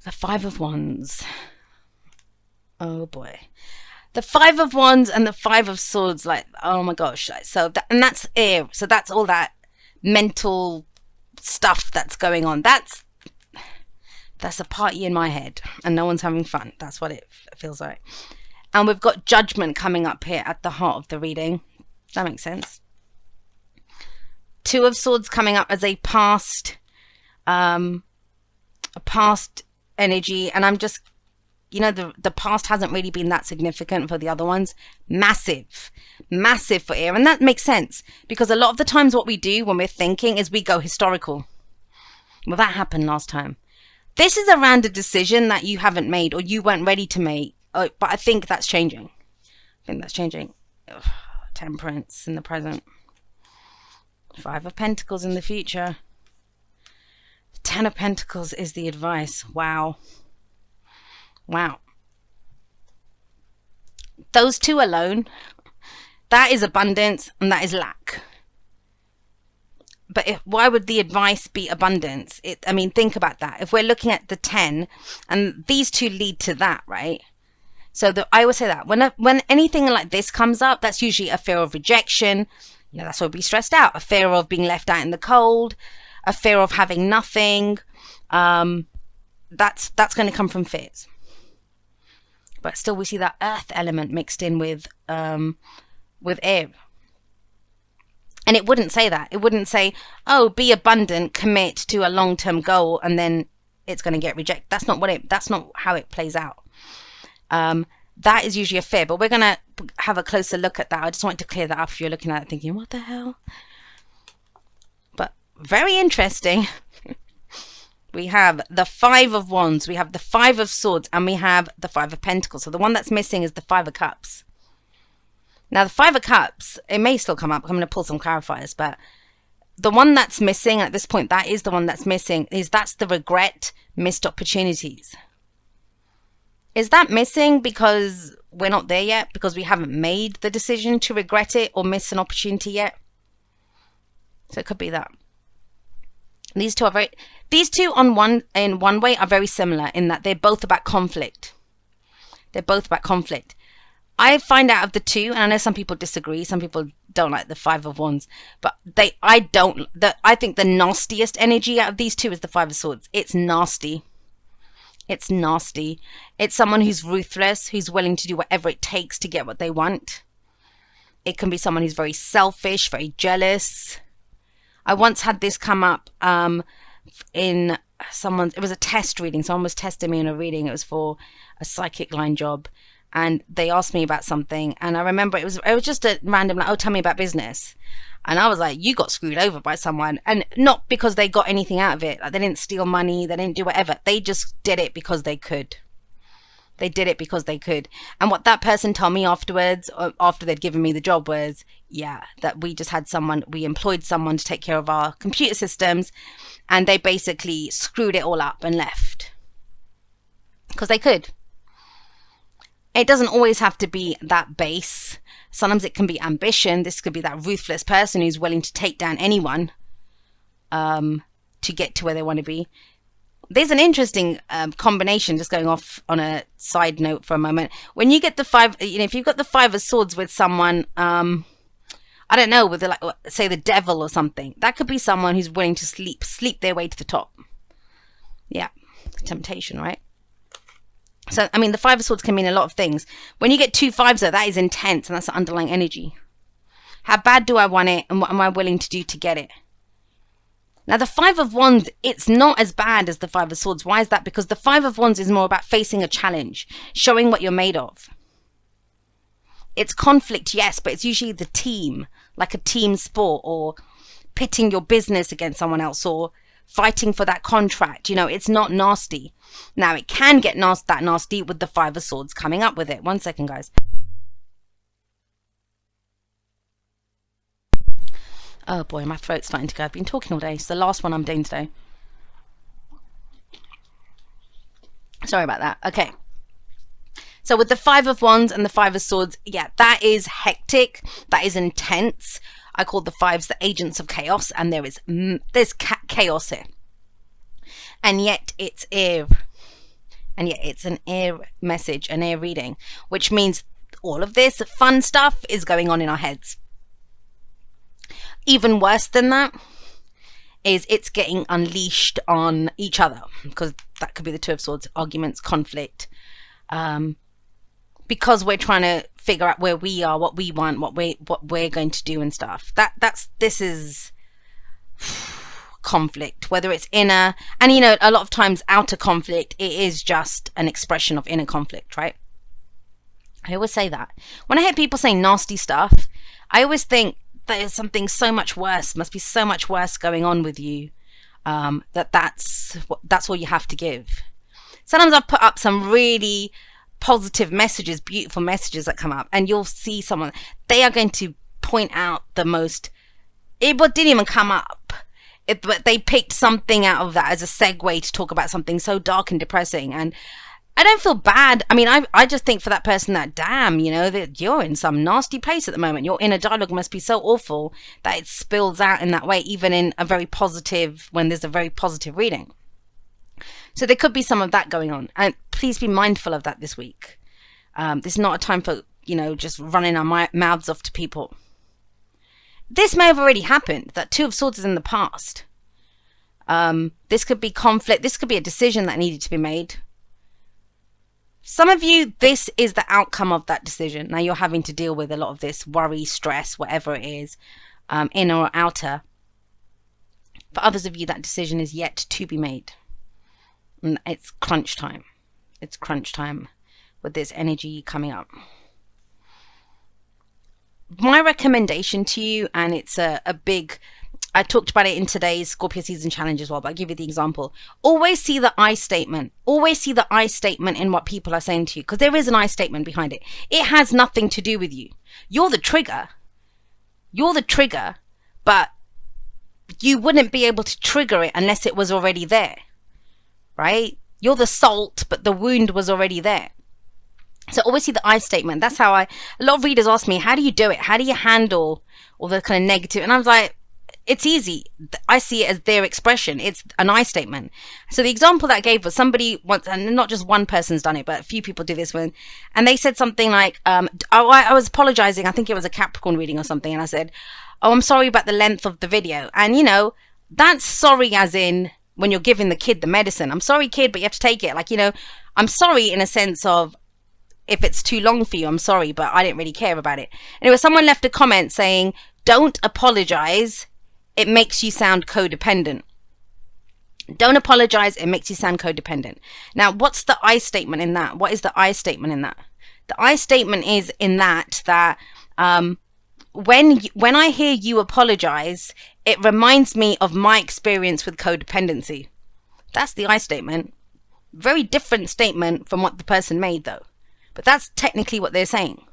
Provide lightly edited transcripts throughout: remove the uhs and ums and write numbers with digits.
The Five of Wands. Oh boy. The Five of Wands and the Five of Swords, like, oh my gosh. Like, so that, and that's air. So that's all that mental stuff that's going on. That's a party in my head and no one's having fun. That's what it feels like. And we've got Judgment coming up here at the heart of the reading. That makes sense. Two of Swords coming up as a past energy, and I'm just, you know, the past hasn't really been that significant for the other ones. Massive for air, and that makes sense because a lot of the times what we do when we're thinking is we go historical. Well, that happened last time. This is around a decision that you haven't made or you weren't ready to make, but I think that's changing. Ugh, Temperance in the present. Five of Pentacles in the future. Ten of Pentacles is the advice. Wow. Those two alone, that is abundance and that is lack. But why would the advice be abundance? I mean, think about that. If we're looking at the 10, and these two lead to that, right? So I always say that when anything like this comes up, that's usually a fear of rejection. You know, that's why we stressed out. A fear of being left out in the cold. A fear of having nothing. That's going to come from fears. But still, we see that earth element mixed in with air. And it wouldn't say that. It wouldn't say, oh, be abundant, commit to a long-term goal, and then it's going to get rejected. That's not how it plays out. That is usually a fear, but we're going to have a closer look at that. I just wanted to clear that up if you're looking at it thinking, what the hell? But very interesting. We have the Five of Wands, we have the Five of Swords, and we have the Five of Pentacles. So the one that's missing is the Five of Cups. Now, the Five of Cups, it may still come up. I'm going to pull some clarifiers, but the one that's missing at this point, that is the one that's missing, that's the regret, missed opportunities. Is that missing because we're not there yet? Because we haven't made the decision to regret it or miss an opportunity yet? So it could be that. These two in one way are very similar in that they're both about conflict. I find out of the two, and I know some people disagree, some people don't like the Five of Wands, but I think the nastiest energy out of these two is the Five of Swords. It's nasty. It's someone who's ruthless, who's willing to do whatever it takes to get what they want. It can be someone who's very selfish, very jealous. I once had this come up in it was a test reading. Someone was testing me in a reading. It was for a psychic line job. And they asked me about something, and I remember it was just a random, like, oh, tell me about business. And I was like, you got screwed over by someone, and not because they got anything out of it. Like, they didn't steal money, they didn't do whatever. They just did it because they could. And what that person told me afterwards, after they'd given me the job, was, yeah, that we employed someone to take care of our computer systems, and they basically screwed it all up and left because they could. It doesn't always have to be that base. Sometimes it can be ambition. This could be that ruthless person who's willing to take down anyone to get to where they want to be. There's an interesting combination, just going off on a side note for a moment. When you get the five, if you've got the Five of Swords with someone, I don't know, with say the devil or something, that could be someone who's willing to sleep their way to the top. Yeah, temptation, right? So, I mean, the Five of Swords can mean a lot of things. When you get two fives, though, that is intense, and that's the underlying energy. How bad do I want it, and what am I willing to do to get it? Now, the Five of Wands, it's not as bad as the Five of Swords. Why is that? Because the Five of Wands is more about facing a challenge, showing what you're made of. It's conflict, yes, but it's usually the team, like a team sport, or pitting your business against someone else, or fighting for that contract. It's not nasty. Now, it can get that nasty with the Five of Swords coming up with it. 1 second, guys. Oh boy, my throat's starting to go. I've been talking all day. It's the last one I'm doing today. Sorry about that. Okay. So with the Five of Wands and the Five of Swords, yeah, that is hectic. That is intense. I call the fives the agents of chaos, and there's chaos here. And yet it's air. And yet it's an air message, an air reading, which means all of this fun stuff is going on in our heads. Even worse than that is it's getting unleashed on each other, because that could be the Two of Swords, arguments, conflict, because we're trying to figure out where we are, what we want, what we're going to do and stuff. This is conflict, whether it's inner, and you know, a lot of times outer conflict, it is just an expression of inner conflict, right? I always say that when I hear people saying nasty stuff, I always think there's something so much worse, must be so much worse going on with you, that's all you have to give. Sometimes I've put up some really positive messages, beautiful messages that come up, and you'll see someone, they are going to point out the most, it didn't even come up, but they picked something out of that as a segue to talk about something so dark and depressing. And I don't feel bad. I mean, I just think for that person that, damn, you know, that you're in some nasty place at the moment. Your inner dialogue must be so awful that it spills out in that way, even in a very positive, when there's a very positive reading. So there could be some of that going on. And please be mindful of that this week. This is not a time for, you know, just running our mouths off to people. This may have already happened. That Two of Swords is in the past. This could be conflict. This could be a decision that needed to be made. Some of you, this is the outcome of that decision. Now you're having to deal with a lot of this worry, stress, whatever it is, inner or outer. For others of you, that decision is yet to be made. And it's crunch time. It's crunch time with this energy coming up. My recommendation to you, and it's a big, I talked about it in today's Scorpio season challenge as well, but I'll give you the example. Always see the I statement. Always see the I statement in what people are saying to you, because there is an I statement behind it. It has nothing to do with you. You're the trigger. You're the trigger, but you wouldn't be able to trigger it unless it was already there, right? You're the salt, but the wound was already there. So always see the I statement. That's how a lot of readers ask me, how do you do it? How do you handle all the kind of negative? And I was like, it's easy. I see it as their expression. It's an I statement. So the example that I gave was somebody once, and not just one person's done it, but a few people do this one. And they said something like, I was apologizing. I think it was a Capricorn reading or something. And I said, oh, I'm sorry about the length of the video. And you know, that's sorry as in when you're giving the kid the medicine. I'm sorry, kid, but you have to take it. Like, you know, I'm sorry in a sense of, if it's too long for you, I'm sorry, but I didn't really care about it. Anyway, someone left a comment saying, don't apologize. It makes you sound codependent. Don't apologize. It makes you sound codependent. Now, what's the I statement in that? What is the I statement in that? The I statement is in that when I hear you apologize, it reminds me of my experience with codependency. That's the I statement. Very different statement from what the person made, though. But that's technically what they're saying,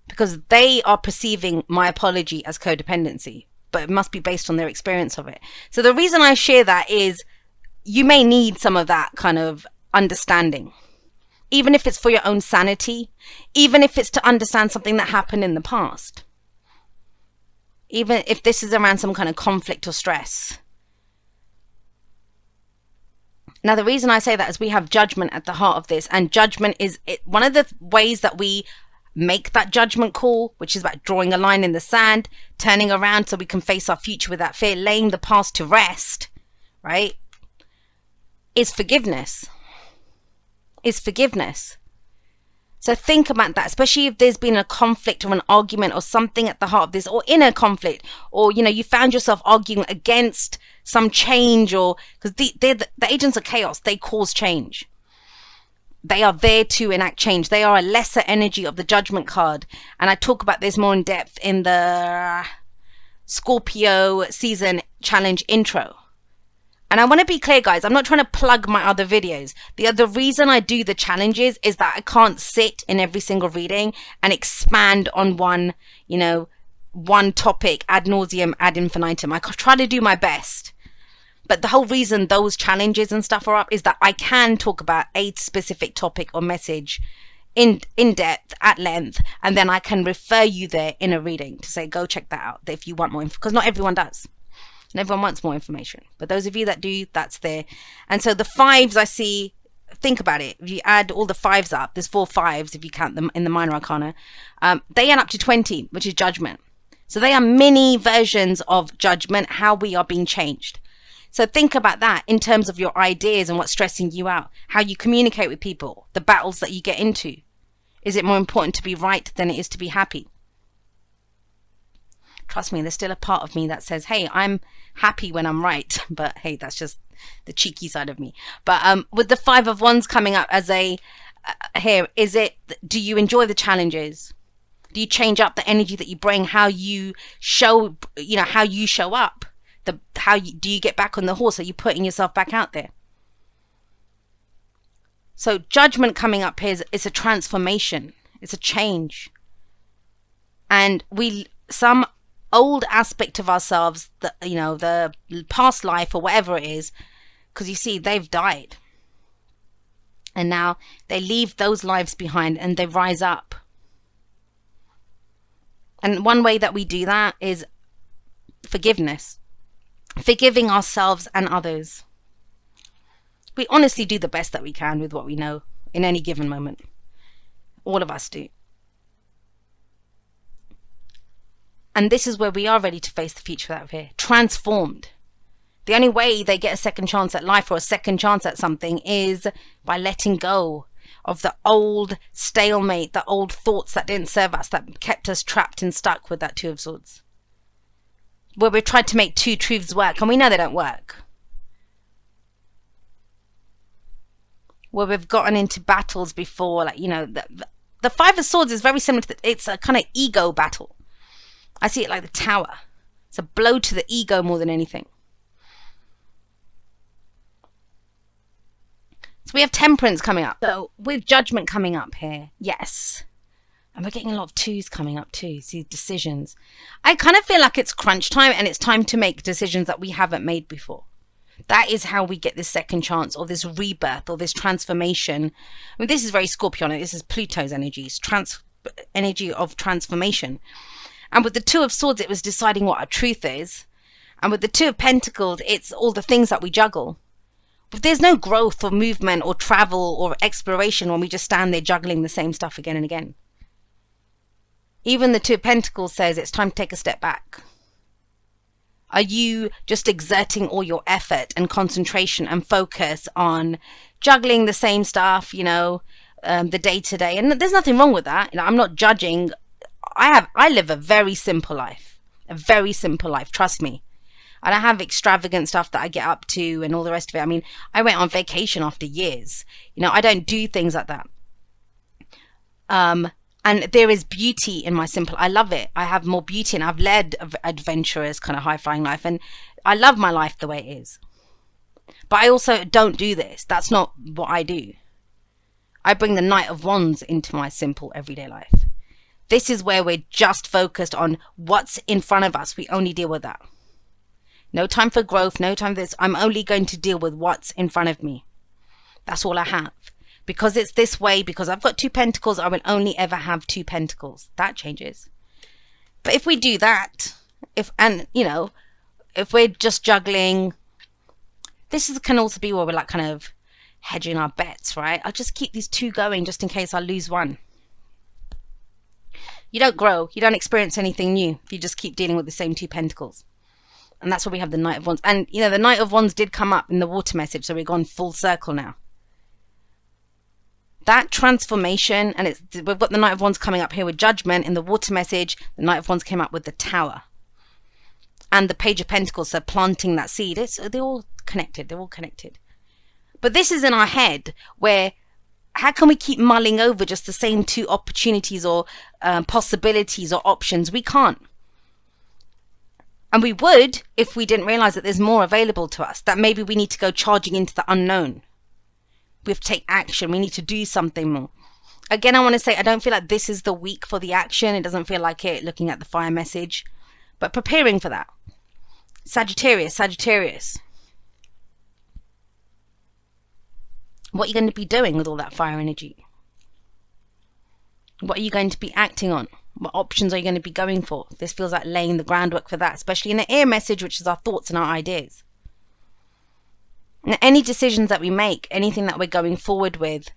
because they are perceiving my apology as codependency, but it must be based on their experience of it. So the reason I share that is you may need some of that kind of understanding, even if it's for your own sanity, even if it's to understand something that happened in the past, even if this is around some kind of conflict or stress. Now, the reason I say that is we have judgment at the heart of this, and judgment is one of the ways that we make that judgment call, which is about drawing a line in the sand, turning around so we can face our future without fear, laying the past to rest, right? Is forgiveness. Is forgiveness. So think about that, especially if there's been a conflict or an argument or something at the heart of this, or inner conflict, or, you know, you found yourself arguing against some change, or because the agents of chaos, they cause change. They are there to enact change. They are a lesser energy of the judgment card. And I talk about this more in depth in the Scorpio season challenge intro. And I want to be clear, guys, I'm not trying to plug my other videos. The reason I do the challenges is that I can't sit in every single reading and expand on one, you know, one topic ad nauseum, ad infinitum. I try to do my best. But the whole reason those challenges and stuff are up is that I can talk about a specific topic or message in depth, at length, and then I can refer you there in a reading to say, go check that out if you want more info, because not everyone does. And everyone wants more information. But those of you that do, that's there. And so the fives I see, think about it, if you add all the fives up, there's 4 fives if you count them in the minor arcana, they add up to 20, which is judgment. So they are mini versions of judgment, how we are being changed. So think about that in terms of your ideas and what's stressing you out, how you communicate with people, the battles that you get into. Is it more important to be right than it is to be happy? Trust me, there's still a part of me that says, hey, I'm happy when I'm right. But hey, that's just the cheeky side of me. But with the 5 of Wands coming up as a here, do you enjoy the challenges? Do you change up the energy that you bring, how you show, how you show up? Do you get back on the horse? Are you putting yourself back out there? So judgment coming up here is a transformation. It's a change. And some old aspect of ourselves, the past life or whatever it is, because you see, they've died. And now they leave those lives behind and they rise up. And one way that we do that is forgiveness. Forgiving ourselves and others. We honestly do the best that we can with what we know in any given moment. All of us do. And this is where we are ready to face the future out here. Transformed. The only way they get a second chance at life or a second chance at something is by letting go of the old stalemate, the old thoughts that didn't serve us, that kept us trapped and stuck with that 2 of Swords. Where we've tried to make 2 truths work, and we know they don't work. Where we've gotten into battles before, like, the 5 of Swords is very similar to it's a kind of ego battle. I see it like the Tower. It's a blow to the ego more than anything. So we have Temperance coming up. So with Judgment coming up here, yes. And we're getting a lot of 2s coming up too. See, decisions. I kind of feel like it's crunch time and it's time to make decisions that we haven't made before. That is how we get this second chance or this rebirth or this transformation. I mean, this is very Scorpionic. This is Pluto's energies, energy of transformation. And with the 2 of Swords, it was deciding what our truth is. And with the 2 of Pentacles, it's all the things that we juggle. But there's no growth or movement or travel or exploration when we just stand there juggling the same stuff again and again. Even the 2 of Pentacles says it's time to take a step back. Are you just exerting all your effort and concentration and focus on juggling the same stuff, the day-to-day? And there's nothing wrong with that. I'm not judging. I live a very simple life. A very simple life, trust me. I don't have extravagant stuff that I get up to and all the rest of it. I mean, I went on vacation after years. I don't do things like that. And there is beauty in my simple. I love it. I have more beauty, and I've led adventurous kind of high-flying life, and I love my life the way it is. But I also don't do this. That's not what I do. I bring the Knight of Wands into my simple everyday life. This is where we're just focused on what's in front of us. We only deal with that. No time for growth, no time for this. I'm only going to deal with what's in front of me. That's all I have. Because it's this way, because I've got 2 pentacles, I will only ever have 2 pentacles. That changes. But if we do that, if we're just juggling, can also be where we're like kind of hedging our bets, right? I'll just keep these 2 going just in case I lose one. You don't grow. You don't experience anything new if you just keep dealing with the same 2 pentacles. And that's why we have the Knight of Wands. And, the Knight of Wands did come up in the water message, so we've gone full circle now. That transformation, and we've got the Knight of Wands coming up here with Judgment in the water message. The Knight of Wands came up with the Tower. And the Page of Pentacles, so planting that seed. They're all connected. They're all connected. But this is in our head where, how can we keep mulling over just the same 2 opportunities or possibilities or options? We can't. And we would if we didn't realize that there's more available to us, that maybe we need to go charging into the unknown. We have to take action. We need to do something more. Again, I want to say, I don't feel like this is the week for the action. It doesn't feel like it looking at the fire message, but preparing for that. Sagittarius. What are you going to be doing with all that fire energy? What are you going to be acting on? What options are you going to be going for? This feels like laying the groundwork for that, especially in the air message, which is our thoughts and our ideas. And any decisions that we make, anything that we're going forward with,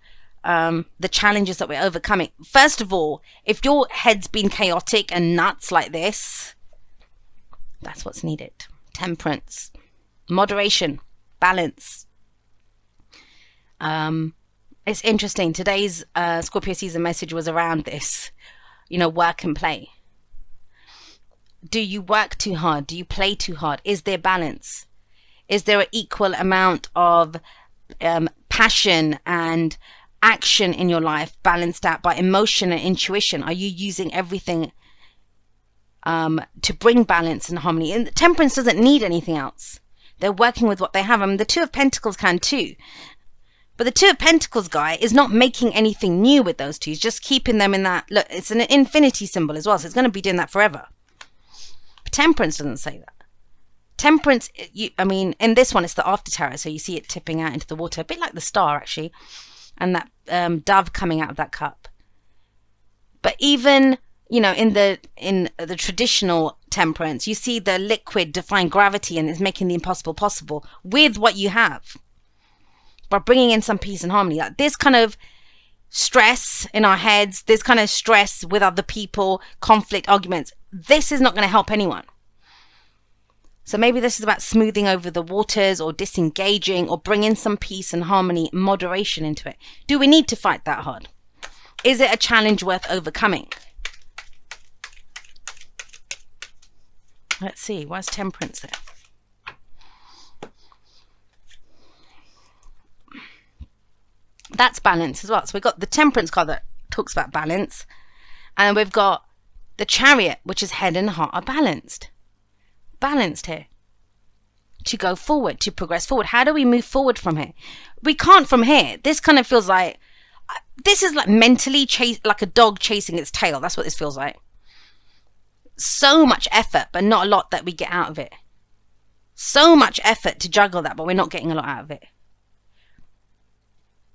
the challenges that we're overcoming. First of all, if your head's been chaotic and nuts like this, that's what's needed. Temperance, moderation, balance. It's interesting. Today's Scorpio season message was around this, work and play. Do you work too hard? Do you play too hard? Is there balance? Is there an equal amount of passion and action in your life balanced out by emotion and intuition? Are you using everything to bring balance and harmony? And temperance doesn't need anything else. They're working with what they have. I mean, the Two of Pentacles can too. But the Two of Pentacles guy is not making anything new with those two. He's just keeping them in that. Look, it's an infinity symbol as well. So it's going to be doing that forever. But Temperance doesn't say that. Temperance, in this one, it's the after tarot. So you see it tipping out into the water. A bit like the star, actually. And that dove coming out of that cup. But even, in the traditional temperance, you see the liquid defying gravity and it's making the impossible possible with what you have. By bringing in some peace and harmony. Like this kind of stress in our heads, this kind of stress with other people, conflict, arguments, this is not going to help anyone. So maybe this is about smoothing over the waters or disengaging or bringing some peace and harmony, moderation into it. Do we need to fight that hard? Is it a challenge worth overcoming? Let's see. Where's Temperance there? That's balance as well. So we've got the Temperance card that talks about balance. And we've got the Chariot, which is head and heart are balanced. Balanced here. To go forward, to progress forward. How do we move forward from here? We can't from here. This kind of feels like, this is like mentally like a dog chasing its tail. That's what this feels like. So much effort, but not a lot that we get out of it. So much effort to juggle that, but we're not getting a lot out of it.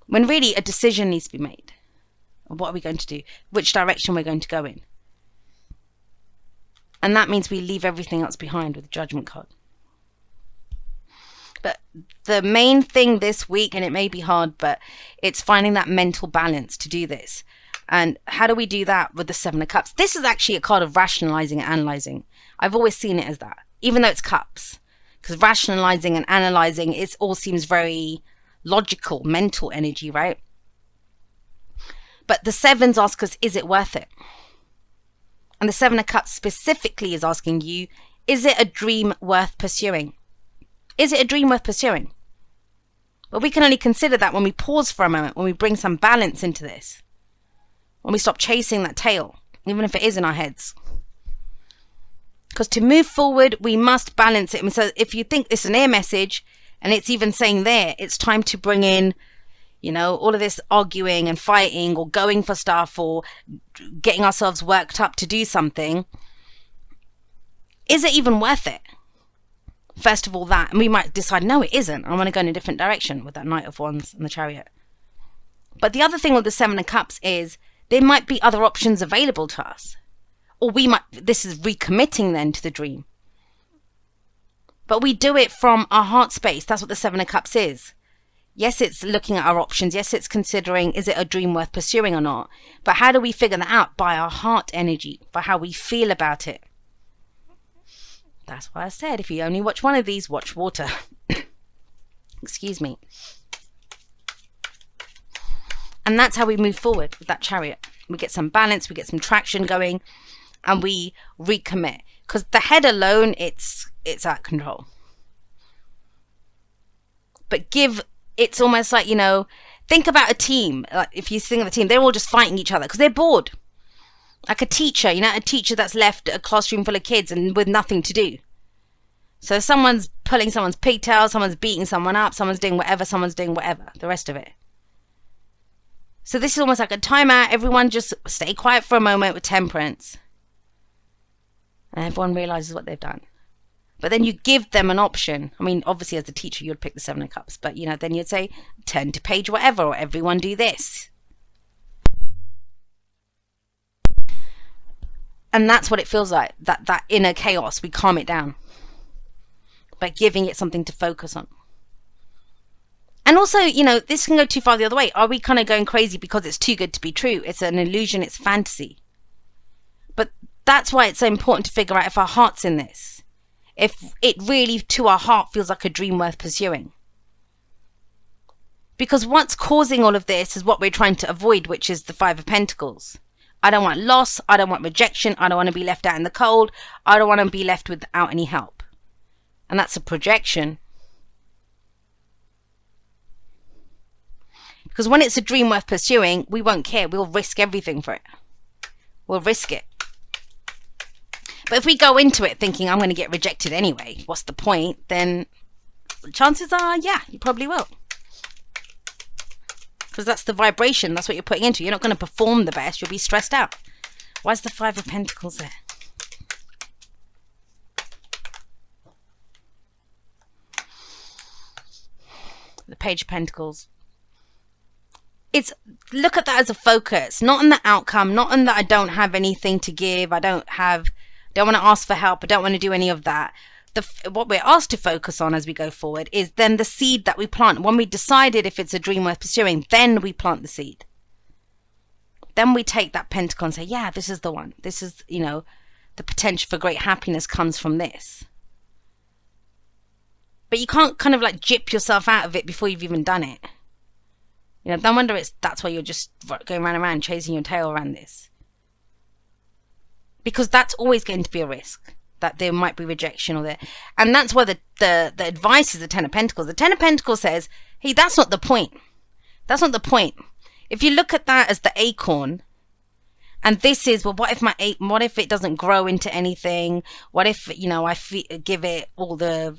When really a decision needs to be made. What are we going to do? Which direction we're going to go in. And that means we leave everything else behind with the Judgment card. But the main thing this week, and it may be hard, but it's finding that mental balance to do this. And how do we do that with the Seven of Cups? This is actually a card of rationalizing and analyzing. I've always seen it as that, even though it's cups. Because rationalizing and analyzing, it all seems very logical, mental energy, right? But the sevens ask us, is it worth it? And the Seven of Cups specifically is asking you, is it a dream worth pursuing? Is it a dream worth pursuing? But we can only consider that when we pause for a moment, when we bring some balance into this. When we stop chasing that tail, even if it is in our heads. Because to move forward, we must balance it. And so if you think it's an air message, and it's even saying there, it's time to bring in, all of this arguing and fighting or going for stuff or getting ourselves worked up to do something. Is it even worth it? First of all, that. And we might decide, no, it isn't. I want to go in a different direction with that Knight of Wands and the Chariot. But the other thing with the Seven of Cups is there might be other options available to us. Or this is recommitting then to the dream. But we do it from our heart space. That's what the Seven of Cups is. Yes, it's looking at our options. Yes, it's considering, is it a dream worth pursuing or not? But how do we figure that out? By our heart energy, by how we feel about it. That's why I said, if you only watch one of these, watch water. Excuse me. And that's how we move forward with that Chariot. We get some balance, we get some traction going, and we recommit. Because the head alone, it's out of control. But it's almost like, think about a team. Like if you think of a team, they're all just fighting each other because they're bored. Like a teacher, a teacher that's left a classroom full of kids and with nothing to do. So someone's pulling someone's pigtails, someone's beating someone up, someone's doing whatever, the rest of it. So this is almost like a timeout. Everyone just stay quiet for a moment with Temperance. And everyone realizes what they've done. But then you give them an option. I mean, obviously as a teacher, you'd pick the Seven of Cups. But, then you'd say, turn to page whatever, or everyone do this. And that's what it feels like. That inner chaos, we calm it down. By giving it something to focus on. And also, you know, this can go too far the other way. Are we kind of going crazy because it's too good to be true? It's an illusion, it's fantasy. But that's why it's so important to figure out if our heart's in this. If it really, to our heart, feels like a dream worth pursuing. Because what's causing all of this is what we're trying to avoid, which is the Five of Pentacles. I don't want loss. I don't want rejection. I don't want to be left out in the cold. I don't want to be left without any help. And that's a projection. Because when it's a dream worth pursuing, we won't care. We'll risk everything for it. We'll risk it. But if we go into it thinking, I'm going to get rejected anyway, what's the point? Then chances are, yeah, you probably will. Because that's the vibration. That's what you're putting into. You're not going to perform the best. You'll be stressed out. Why is the Five of Pentacles there? The Page of Pentacles. It's, look at that as a focus, not on the outcome, not on that I don't have anything to give, I don't want to ask for help, I don't want to do any of that. What we're asked to focus on as we go forward is then the seed that we plant. When we decided if it's a dream worth pursuing, then we plant the seed. Then we take that pentacle and say, yeah, this is the one. This is, you know, the potential for great happiness comes from this. But you can't kind of like gyp yourself out of it before you've even done it. You know, no wonder that's why you're just going round and round chasing your tail around this. Because that's always going to be a risk. That there might be rejection or that. And that's why the advice is the Ten of Pentacles. The Ten of Pentacles says, hey, that's not the point. That's not the point. If you look at that as the acorn, and this is, well, what if it doesn't grow into anything? What if, you know, I give it all the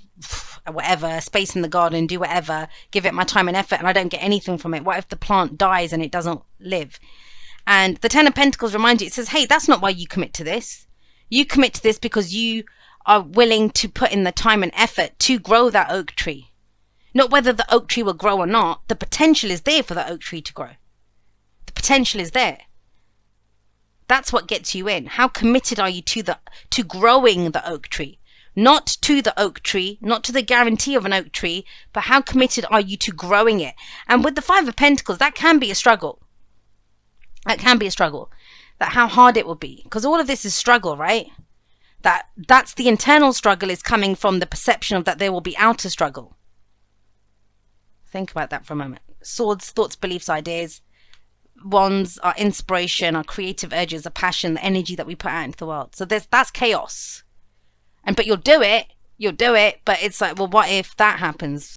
whatever, space in the garden, do whatever, give it my time and effort, and I don't get anything from it? What if the plant dies and it doesn't live? And the Ten of Pentacles reminds you, it says, hey, that's not why you commit to this. You commit to this because you are willing to put in the time and effort to grow that oak tree. Not whether the oak tree will grow or not. The potential is there for the oak tree to grow. The potential is there. That's what gets you in. How committed are you to growing the oak tree? Not to the oak tree, not to the guarantee of an oak tree, but how committed are you to growing it? And with the Five of Pentacles, that can be a struggle. That can be a struggle. That how hard it will be. Because all of this is struggle, right? That's the internal struggle is coming from the perception of that there will be outer struggle. Think about that for a moment. Swords, thoughts, beliefs, ideas. Wands are inspiration, our creative urges, the passion, the energy that we put out into the world. So that's chaos. But you'll do it, but it's like, well, what if that happens?